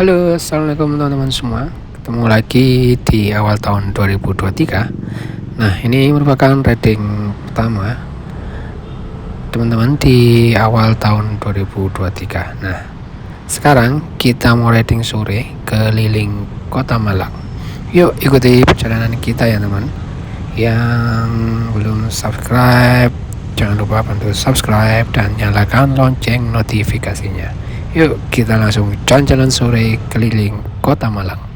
Halo, assalamualaikum teman-teman semua. Ketemu lagi di awal tahun 2023. Nah, ini merupakan reading pertama teman-teman di awal tahun 2023. Nah, sekarang kita mau reading sore keliling Kota Malang. Yuk ikuti perjalanan kita ya teman. Yang belum subscribe, jangan lupa bantu subscribe dan nyalakan lonceng notifikasinya. Yuk kita langsung jalan-jalan sore keliling Kota Malang.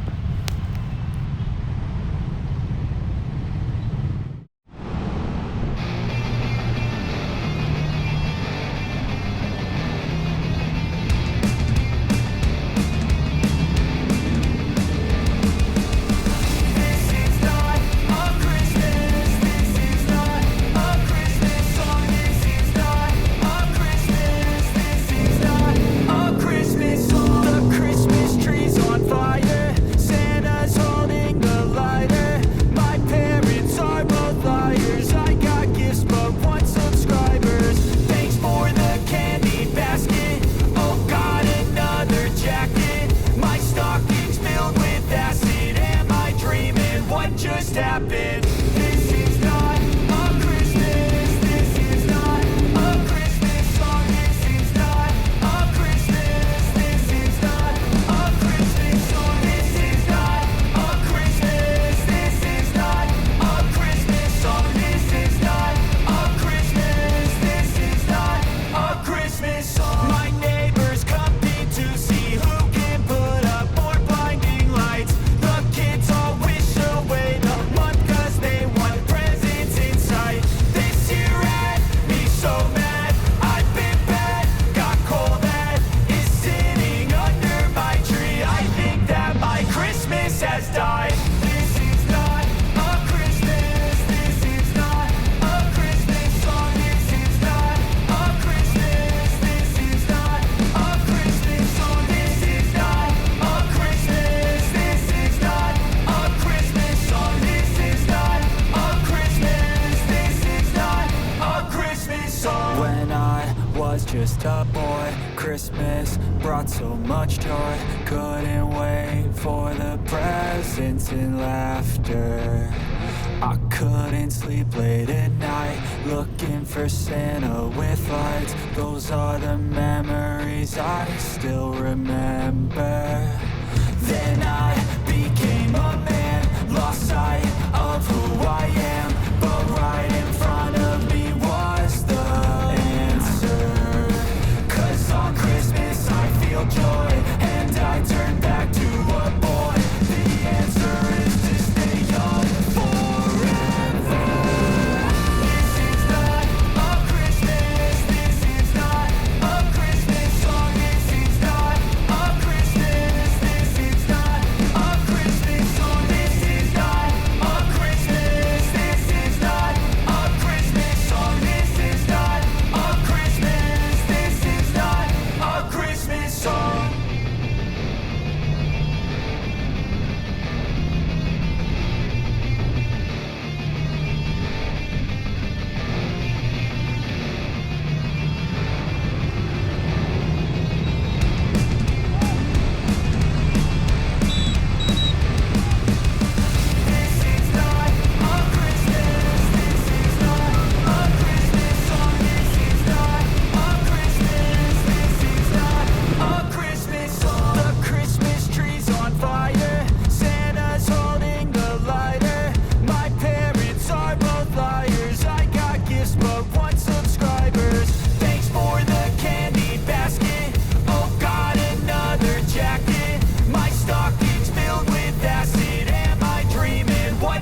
Just a boy, Christmas brought so much joy. Couldn't wait for the presents and laughter. I couldn't sleep late at night, looking for Santa with lights. Those are the memories I still remember. Then I became a man, lost sight of who I am. But right in front of me was the answer. On Christmas I feel joy, and I turn back to a boy. The answer is to stay young forever. This is not a Christmas, this is not a Christmas song. This is not a Christmas, this is not a Christmas song. This is not a Christmas, this is not a Christmas song. This is not a Christmas, this is not a Christmas song.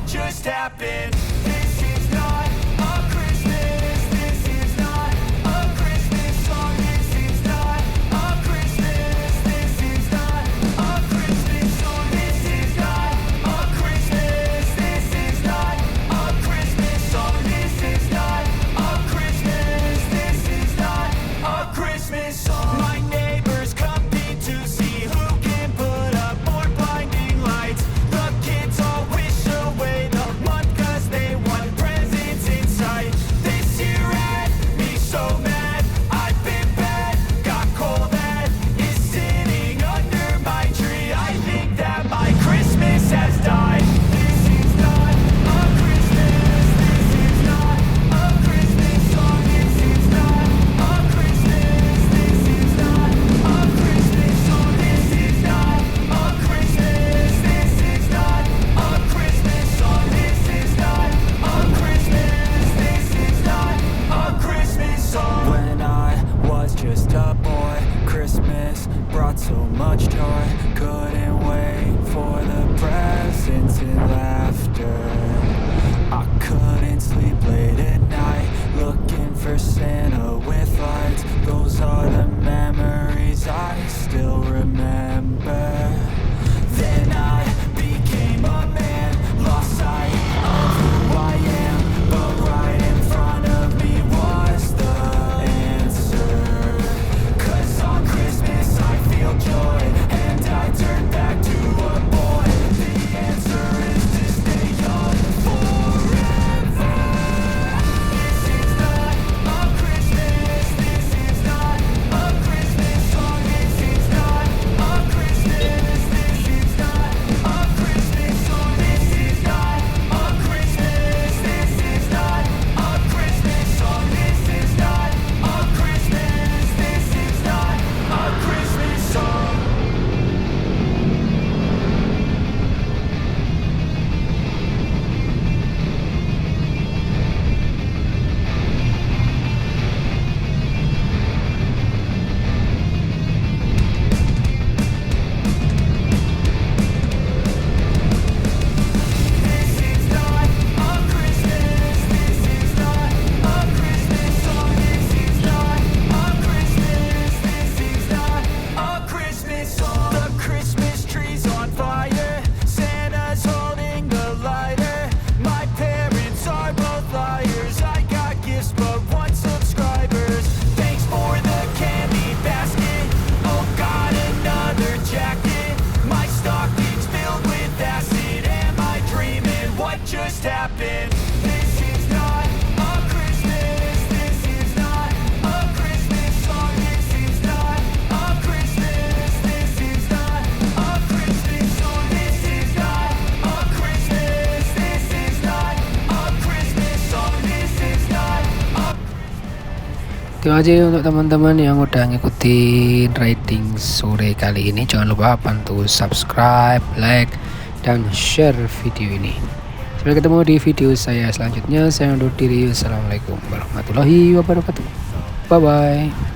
Just happened. This is not a Christmas. This is not a Christmas song. This is not a Christmas. This is not a Christmas song. This is not a Christmas. This is not a Christmas song. This is not a Christmas. This is not a Christmas song. My neighbors compete to see who can put up more blinding lights. The kids all wish away the month 'cause they been. This is not a Christmas. This is not a Christmas song. This is not a Christmas. This is not a Christmas song. This is not a Christmas. This is not a Christmas song. This is not a. Terima kasih untuk teman-teman yang udah ngikutin riding sore kali ini. Jangan lupa bantu subscribe, like, dan share video ini. Sampai ketemu di video saya selanjutnya. Saya undur diri. Assalamualaikum warahmatullahi wabarakatuh. Bye bye.